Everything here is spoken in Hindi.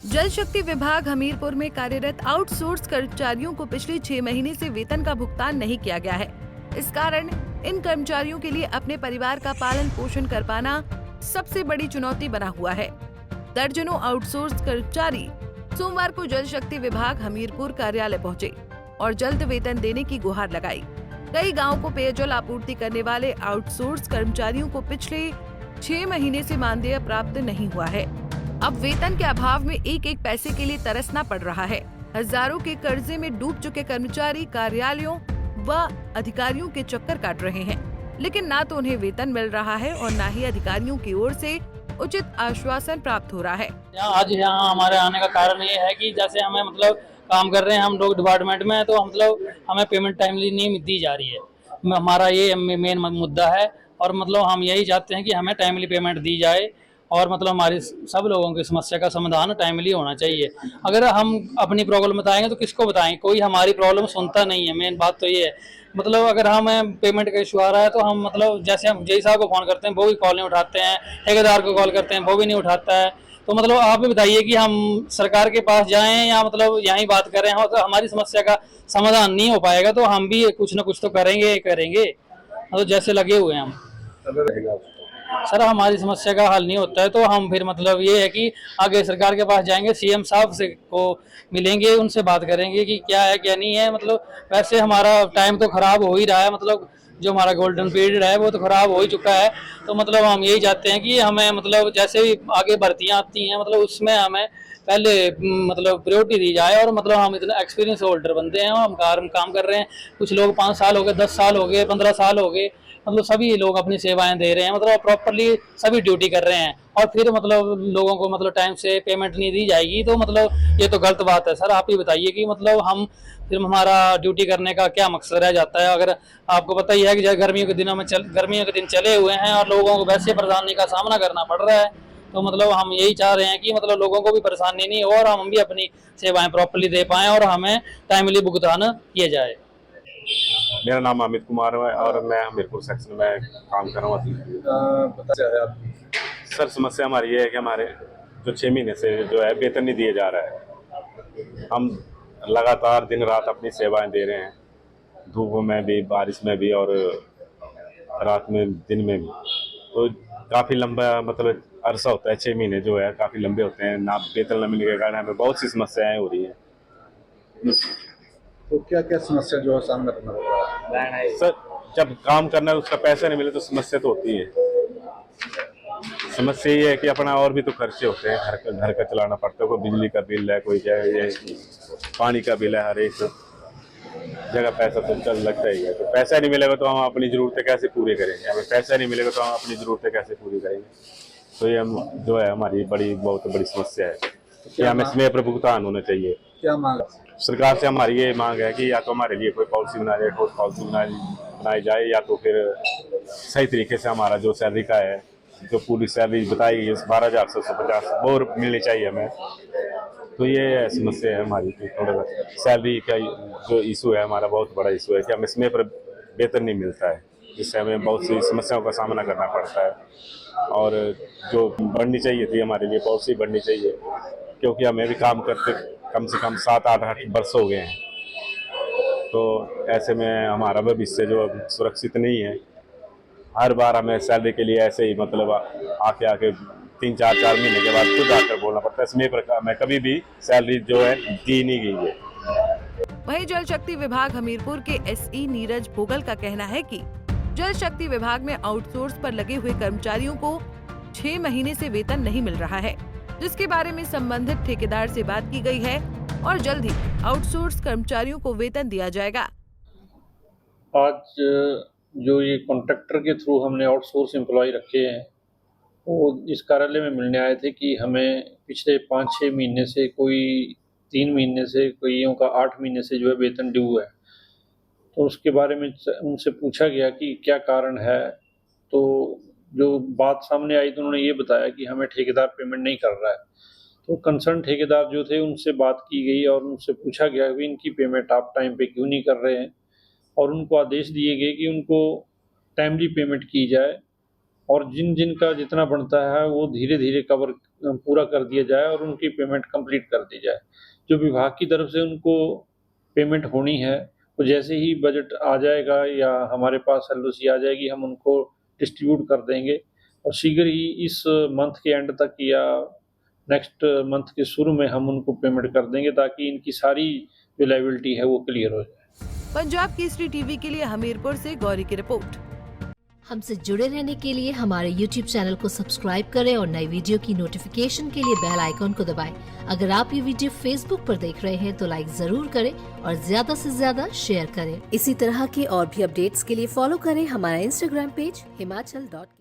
जल शक्ति विभाग हमीरपुर में कार्यरत आउटसोर्स कर्मचारियों को पिछले 6 महीने से वेतन का भुगतान नहीं किया गया है। इस कारण इन कर्मचारियों के लिए अपने परिवार का पालन पोषण कर पाना सबसे बड़ी चुनौती बना हुआ है। दर्जनों आउटसोर्स कर्मचारी सोमवार को जल शक्ति विभाग हमीरपुर कार्यालय पहुंचे और जल्द वेतन देने की गुहार लगाई। कई गाँव को पेयजल आपूर्ति करने वाले आउटसोर्स कर्मचारियों को पिछले 6 महीने से मानदेय प्राप्त नहीं हुआ है। अब वेतन के अभाव में एक एक पैसे के लिए तरसना पड़ रहा है। हजारों के कर्जे में डूब चुके कर्मचारी कार्यालयों व अधिकारियों के चक्कर काट रहे हैं, लेकिन ना तो उन्हें वेतन मिल रहा है और ना ही अधिकारियों की ओर से उचित आश्वासन प्राप्त हो रहा है। आज यहाँ हमारे आने का कारण ये है कि जैसे हमें काम कर रहे हैं हम लोग डिपार्टमेंट में, तो हमें पेमेंट टाइमली नहीं दी जा रही है। हमारा ये मेन मुद्दा है और हम यही चाहते हैं कि हमें टाइमली पेमेंट दी जाए और हमारी सब लोगों की समस्या का समाधान टाइमली होना चाहिए। अगर हम अपनी प्रॉब्लम बताएंगे तो किसको बताएंगे, कोई हमारी प्रॉब्लम सुनता नहीं है। मेन बात तो ये है। अगर हमें पेमेंट का इशू आ रहा है तो हम जैसे हम जय साहब को फ़ोन करते हैं वो भी कॉल नहीं उठाते हैं, ठेकेदार को कॉल करते हैं वो भी नहीं उठाता है। तो आप भी बताइए कि हम सरकार के पास जाएं या यहीं बात करें, और तो हमारी समस्या का समाधान नहीं हो पाएगा तो हम भी कुछ ना कुछ तो करेंगे। जैसे लगे हुए हैं हम। सर हमारी समस्या का हल नहीं होता है तो हम फिर ये है कि आगे सरकार के पास जाएंगे, सीएम साहब से को मिलेंगे, उनसे बात करेंगे कि क्या है क्या नहीं है। वैसे हमारा टाइम तो खराब हो ही रहा है, जो हमारा गोल्डन पीरियड है वो तो खराब हो ही चुका है। तो हम यही चाहते हैं कि हमें जैसे भी आगे भर्तियां आती हैं उसमें हमें पहले प्रायोरिटी दी जाए। और हम इतना एक्सपीरियंस होल्डर बनते हैं, हम काम कर रहे हैं। कुछ लोग 5 साल हो गए, 10 साल हो गए, 15 साल हो गए, सभी लोग अपनी सेवाएं दे रहे हैं, प्रॉपरली सभी ड्यूटी कर रहे हैं। और फिर लोगों को टाइम से पेमेंट नहीं दी जाएगी तो ये तो गलत बात है। सर आप ही बताइए कि हम फिर हमारा ड्यूटी करने का क्या मकसद रह जाता है। अगर आपको पता ही है कि गर्मियों के दिन चले हुए हैं और लोगों को वैसे परेशानी का सामना करना पड़ रहा है, तो हम यही चाह रहे हैं कि लोगों को भी परेशानी नहीं हो और हम भी अपनी सेवाएं प्रॉपरली दे पाएं और हमें टाइमली भुगतान किया जाए। मेरा नाम अमित कुमार है और मैं हमीरपुर सेक्शन में काम कर रहा हूँ। सर समस्या हमारी ये है कि हमारे जो 6 महीने से जो है वेतन नहीं दिया जा रहा है। हम लगातार दिन रात अपनी सेवाएं दे रहे हैं, धूप में भी, बारिश में भी और रात में, दिन में भी। तो काफ़ी लंबा अरसा होता है, 6 महीने जो है काफ़ी लंबे होते हैं। ना वेतन न मिलने के कारण हमें बहुत सी समस्याएं हो रही हैं। तो क्या क्या समस्या जो है सामना करना पड़ रहा है? सर जब काम करना है उसका पैसा नहीं मिले तो समस्या तो होती है। समस्या ये है कि अपना और भी तो खर्चे होते हैं, घर का चलाना पड़ता है। कोई बिजली का बिल है, कोई पानी का बिल है, हर एक जगह पैसा तो चल लगता ही है। तो पैसा नहीं मिलेगा तो हम अपनी ज़रूरतें कैसे पूरी करेंगे? हमें पैसा नहीं मिलेगा तो हम अपनी ज़रूरतें कैसे पूरी करेंगे? तो ये हम जो है हमारी बहुत बड़ी समस्या है कि हमें समय पर भुगतान होना चाहिए। क्या मांग सरकार से हमारी ये मांग है कि या तो हमारे लिए कोई पॉलिसी बनाई जाए, ठोस पॉलिसी बनाई जाए, या तो फिर सही तरीके से हमारा जो सैलरी का है, जो पूरी सैलरी बताई गई है 12,750 वो मिलनी चाहिए हमें। तो ये समस्या है हमारी कि थोड़ा सैलरी का जो इशू है, हमारा बहुत बड़ा इशू है कि हमें समय पर वेतन नहीं मिलता है, जिससे हमें बहुत सी समस्याओं का सामना करना पड़ता है। और जो बढ़नी चाहिए थी हमारे लिए पॉलिसी बढ़नी चाहिए, क्योंकि हमें भी काम करते कम से कम 7-8 वर्ष हो गए हैं। तो ऐसे में हमारा भविष्य जो सुरक्षित नहीं है। हर बार हमें सैलरी के लिए ऐसे ही आके 3-4 महीने के बाद खुद आकर बोलना पड़ता है। इसमें मैं कभी भी सैलरी जो है दी नहीं गई है। वहीं जल शक्ति विभाग हमीरपुर के एसई नीरज भोगल का कहना है कि जल शक्ति विभाग में आउटसोर्स पर लगे हुए कर्मचारियों को 6 महीने से वेतन नहीं मिल रहा है, जिसके बारे में संबंधित ठेकेदार से बात की गई है और जल्द ही आउटसोर्स कर्मचारियों को वेतन दिया जाएगा। आज जो ये कॉन्ट्रैक्टर के थ्रू हमने आउटसोर्स एम्प्लॉय रखे हैं वो इस कार्यालय में मिलने आए थे कि हमें पिछले 5-6 महीने से, कोई 3 महीने से, कोईयों का 8 महीने से जो है वेतन ड्यू है। तो उसके बारे में उनसे पूछा गया कि क्या कारण है। तो जो बात सामने आई तो उन्होंने ये बताया कि हमें ठेकेदार पेमेंट नहीं कर रहा है। तो कंसर्न ठेकेदार जो थे उनसे बात की गई और उनसे पूछा गया कि इनकी पेमेंट आप टाइम पे क्यों नहीं कर रहे हैं, और उनको आदेश दिए गए कि उनको टाइमली पेमेंट की जाए और जिन जिन का जितना बनता है वो धीरे धीरे कवर पूरा कर दिया जाए और उनकी पेमेंट कंप्लीट कर दी जाए। जो विभाग की तरफ से उनको पेमेंट होनी है, तो जैसे ही बजट आ जाएगा या हमारे पास एलओसी आ जाएगी, हम उनको डिस्ट्रीब्यूट कर देंगे और शीघ्र ही इस मंथ के एंड तक या नेक्स्ट मंथ के शुरू में हम उनको पेमेंट कर देंगे, ताकि इनकी सारी जो लायबिलिटी है वो क्लियर हो जाए। पंजाब केसरी टीवी के लिए हमीरपुर से गौरी की रिपोर्ट। हमसे जुड़े रहने के लिए हमारे YouTube चैनल को सब्सक्राइब करें और नई वीडियो की नोटिफिकेशन के लिए बेल आइकॉन को दबाएं। अगर आप ये वीडियो Facebook पर देख रहे हैं तो लाइक जरूर करें और ज्यादा से ज्यादा शेयर करें। इसी तरह के और भी अपडेट्स के लिए फॉलो करें हमारा Instagram पेज himachal.ke।